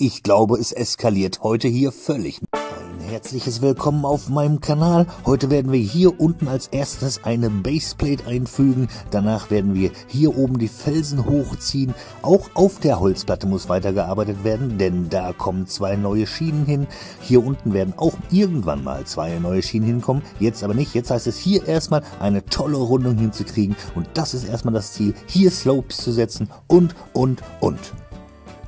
Ich glaube, es eskaliert heute hier völlig. Ein herzliches Willkommen auf meinem Kanal. Heute werden wir hier unten als erstes eine Baseplate einfügen. Danach werden wir hier oben die Felsen hochziehen. Auch auf der Holzplatte muss weitergearbeitet werden, denn da kommen 2 neue Schienen hin. Hier unten werden auch irgendwann mal 2 neue Schienen hinkommen. Jetzt aber nicht. Jetzt heißt es hier erstmal eine tolle Rundung hinzukriegen. Und das ist erstmal das Ziel, hier Slopes zu setzen und.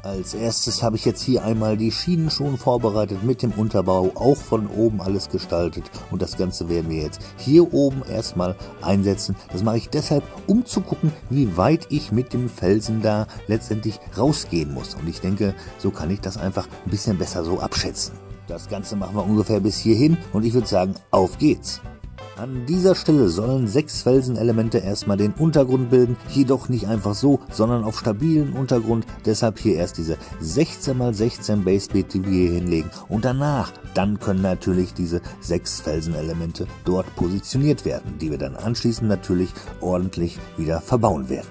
Als erstes habe ich jetzt hier einmal die Schienen schon vorbereitet mit dem Unterbau, auch von oben alles gestaltet, und das Ganze werden wir jetzt hier oben erstmal einsetzen. Das mache ich deshalb, um zu gucken, wie weit ich mit dem Felsen da letztendlich rausgehen muss, und ich denke, so kann ich das einfach ein bisschen besser so abschätzen. Das Ganze machen wir ungefähr bis hierhin und ich würde sagen, auf geht's! An dieser Stelle sollen 6 Felsenelemente erstmal den Untergrund bilden, jedoch nicht einfach so, sondern auf stabilen Untergrund, deshalb hier erst diese 16×16 Baseplate, die wir hier hinlegen, und danach, dann können natürlich diese 6 Felsenelemente dort positioniert werden, die wir dann anschließend natürlich ordentlich wieder verbauen werden.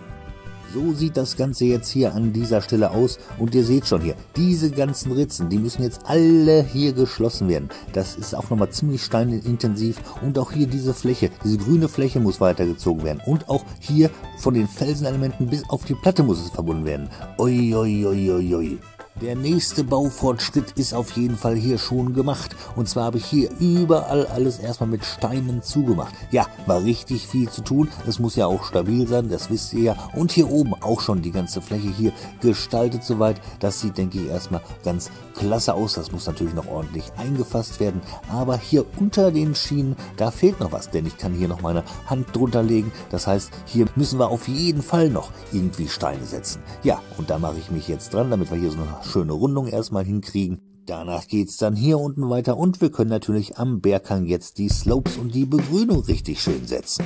So sieht das Ganze jetzt hier an dieser Stelle aus, und ihr seht schon hier, diese ganzen Ritzen, die müssen jetzt alle hier geschlossen werden. Das ist auch nochmal ziemlich steinintensiv, und auch hier diese Fläche, diese grüne Fläche muss weitergezogen werden, und auch hier von den Felsenelementen bis auf die Platte muss es verbunden werden. Oi, oi, oi, oi, oi. Der nächste Baufortschritt ist auf jeden Fall hier schon gemacht, und zwar habe ich hier überall alles erstmal mit Steinen zugemacht. Ja, war richtig viel zu tun, es muss ja auch stabil sein, das wisst ihr ja, und hier oben auch schon die ganze Fläche hier gestaltet soweit. Das sieht, denke ich, erstmal ganz klasse aus, das muss natürlich noch ordentlich eingefasst werden, aber hier unter den Schienen, da fehlt noch was, denn ich kann hier noch meine Hand drunter legen, das heißt, hier müssen wir auf jeden Fall noch irgendwie Steine setzen. Ja, und da mache ich mich jetzt dran, damit wir hier so eine schöne Rundung erstmal hinkriegen. Danach geht's dann hier unten weiter, und wir können natürlich am Berghang jetzt die Slopes und die Begrünung richtig schön setzen.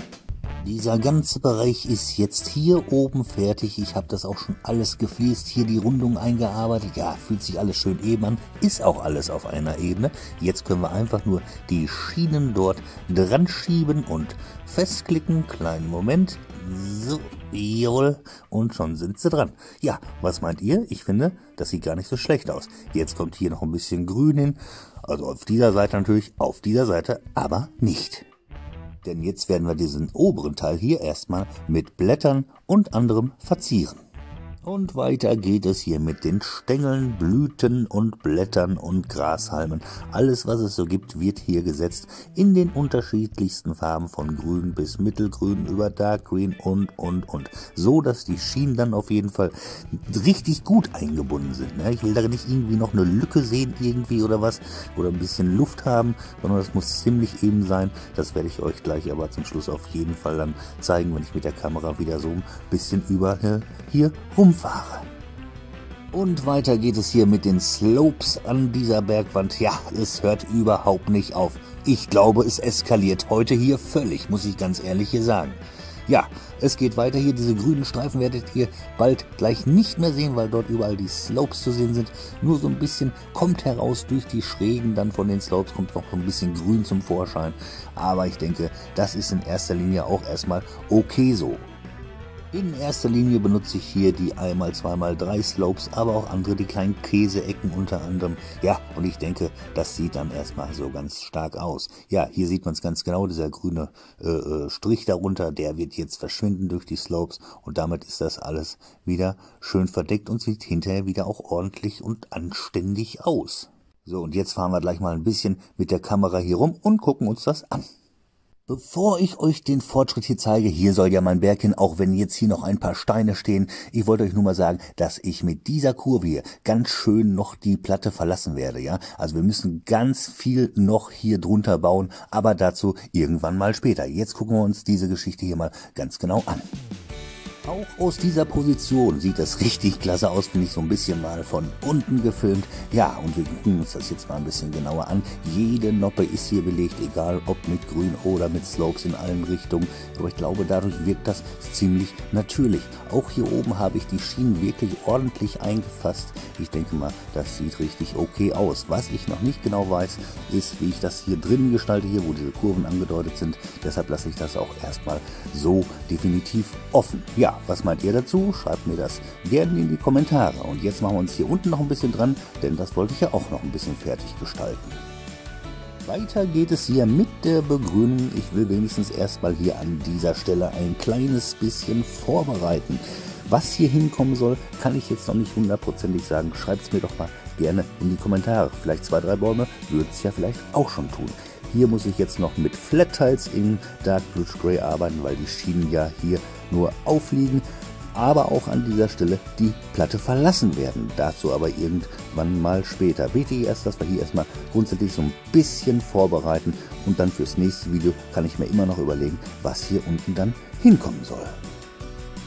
Dieser ganze Bereich ist jetzt hier oben fertig. Ich habe das auch schon alles gefliest, hier die Rundung eingearbeitet. Ja, fühlt sich alles schön eben an, ist auch alles auf einer Ebene. Jetzt können wir einfach nur die Schienen dort dran schieben und festklicken. Kleinen Moment. So, jawohl, und schon sind sie dran. Ja, was meint ihr? Ich finde, das sieht gar nicht so schlecht aus. Jetzt kommt hier noch ein bisschen Grün hin. Also auf dieser Seite natürlich, auf dieser Seite aber nicht. Denn jetzt werden wir diesen oberen Teil hier erstmal mit Blättern und anderem verzieren. Und weiter geht es hier mit den Stängeln, Blüten und Blättern und Grashalmen. Alles, was es so gibt, wird hier gesetzt in den unterschiedlichsten Farben, von grün bis mittelgrün über dark green und. So, dass die Schienen dann auf jeden Fall richtig gut eingebunden sind. Ich will da nicht irgendwie noch eine Lücke sehen irgendwie oder was, oder ein bisschen Luft haben, sondern das muss ziemlich eben sein. Das werde ich euch gleich aber zum Schluss auf jeden Fall dann zeigen, wenn ich mit der Kamera wieder so ein bisschen überall hier rumfahre. Und weiter geht es hier mit den Slopes an dieser Bergwand. Ja, es hört überhaupt nicht auf. Ich glaube, es eskaliert heute hier völlig, muss ich ganz ehrlich hier sagen. Ja, es geht weiter hier. Diese grünen Streifen werdet ihr bald gleich nicht mehr sehen, weil dort überall die Slopes zu sehen sind. Nur so ein bisschen kommt heraus durch die Schrägen dann von den Slopes, kommt noch ein bisschen Grün zum Vorschein. Aber ich denke, das ist in erster Linie auch erstmal okay so. In erster Linie benutze ich hier die 1×2×3 Slopes, aber auch andere, die kleinen Käseecken unter anderem. Ja, und ich denke, das sieht dann erstmal so ganz stark aus. Ja, hier sieht man es ganz genau, dieser grüne Strich darunter, der wird jetzt verschwinden durch die Slopes, und damit ist das alles wieder schön verdeckt und sieht hinterher wieder auch ordentlich und anständig aus. So, und jetzt fahren wir gleich mal ein bisschen mit der Kamera hier rum und gucken uns das an. Bevor ich euch den Fortschritt hier zeige, hier soll ja mein Berg hin, auch wenn jetzt hier noch ein paar Steine stehen. Ich wollte euch nur mal sagen, dass ich mit dieser Kurve hier ganz schön noch die Platte verlassen werde, ja. Also wir müssen ganz viel noch hier drunter bauen, aber dazu irgendwann mal später. Jetzt gucken wir uns diese Geschichte hier mal ganz genau an. Auch aus dieser Position sieht das richtig klasse aus, finde ich, so ein bisschen mal von unten gefilmt. Ja, und wir gucken uns das jetzt mal ein bisschen genauer an. Jede Noppe ist hier belegt, egal ob mit Grün oder mit Slopes in allen Richtungen. Aber ich glaube, dadurch wirkt das ziemlich natürlich. Auch hier oben habe ich die Schienen wirklich ordentlich eingefasst. Ich denke mal, das sieht richtig okay aus. Was ich noch nicht genau weiß, ist, wie ich das hier drinnen gestalte, hier wo diese Kurven angedeutet sind. Deshalb lasse ich das auch erstmal so definitiv offen. Ja, was meint ihr dazu? Schreibt mir das gerne in die Kommentare. Und jetzt machen wir uns hier unten noch ein bisschen dran, denn das wollte ich ja auch noch ein bisschen fertig gestalten. Weiter geht es hier mit der Begrünung. Ich will wenigstens erstmal hier an dieser Stelle ein kleines bisschen vorbereiten. Was hier hinkommen soll, kann ich jetzt noch nicht hundertprozentig sagen. Schreibt es mir doch mal gerne in die Kommentare. Vielleicht 2, 3 Bäume würden es ja vielleicht auch schon tun. Hier muss ich jetzt noch mit Flat Tiles in Dark Bluish Grey arbeiten, weil die Schienen ja hier nur aufliegen. Aber auch an dieser Stelle die Platte verlassen werden. Dazu aber irgendwann mal später. Wichtig ist, dass wir hier erstmal grundsätzlich so ein bisschen vorbereiten und dann fürs nächste Video kann ich mir immer noch überlegen, was hier unten dann hinkommen soll.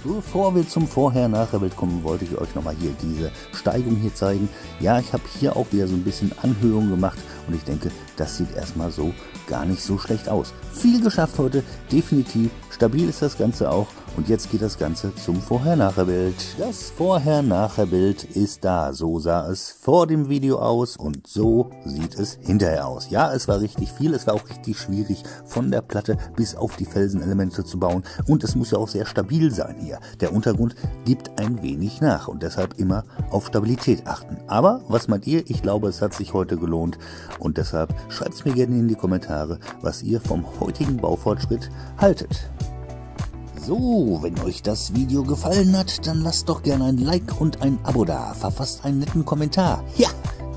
Bevor wir zum Vorher-Nachher-Bild kommen, wollte ich euch nochmal hier diese Steigung hier zeigen. Ja, ich habe hier auch wieder so ein bisschen Anhöhung gemacht und ich denke, das sieht erstmal so gar nicht so schlecht aus. Viel geschafft heute, definitiv. Stabil ist das Ganze auch. Und jetzt geht das Ganze zum Vorher-Nachher-Bild. Das Vorher-Nachher-Bild ist da. So sah es vor dem Video aus und so sieht es hinterher aus. Ja, es war richtig viel. Es war auch richtig schwierig, von der Platte bis auf die Felsenelemente zu bauen. Und es muss ja auch sehr stabil sein hier. Der Untergrund gibt ein wenig nach und deshalb immer auf Stabilität achten. Aber was meint ihr? Ich glaube, es hat sich heute gelohnt. Und deshalb schreibt es mir gerne in die Kommentare, was ihr vom heutigen Baufortschritt haltet. So, wenn euch das Video gefallen hat, dann lasst doch gerne ein Like und ein Abo da. Verfasst einen netten Kommentar. Ja,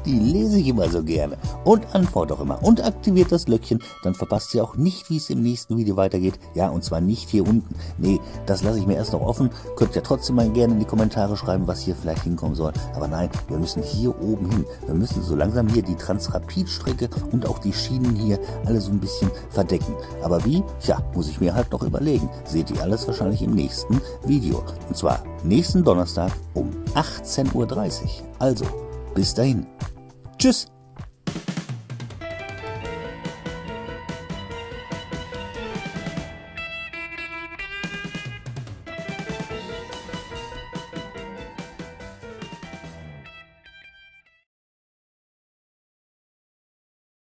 die lese ich immer so gerne. Und antwortet auch immer. Und aktiviert das Glöckchen, dann verpasst ihr auch nicht, wie es im nächsten Video weitergeht. Ja, und zwar nicht hier unten. Nee, das lasse ich mir erst noch offen. Könnt ihr trotzdem mal gerne in die Kommentare schreiben, was hier vielleicht hinkommen soll. Aber nein, wir müssen hier oben hin. Wir müssen so langsam hier die Transrapid-Strecke und auch die Schienen hier alle so ein bisschen verdecken. Aber wie? Tja, muss ich mir halt noch überlegen. Seht ihr alles wahrscheinlich im nächsten Video. Und zwar nächsten Donnerstag um 18:30 Uhr. Also, bis dahin. Tschüss!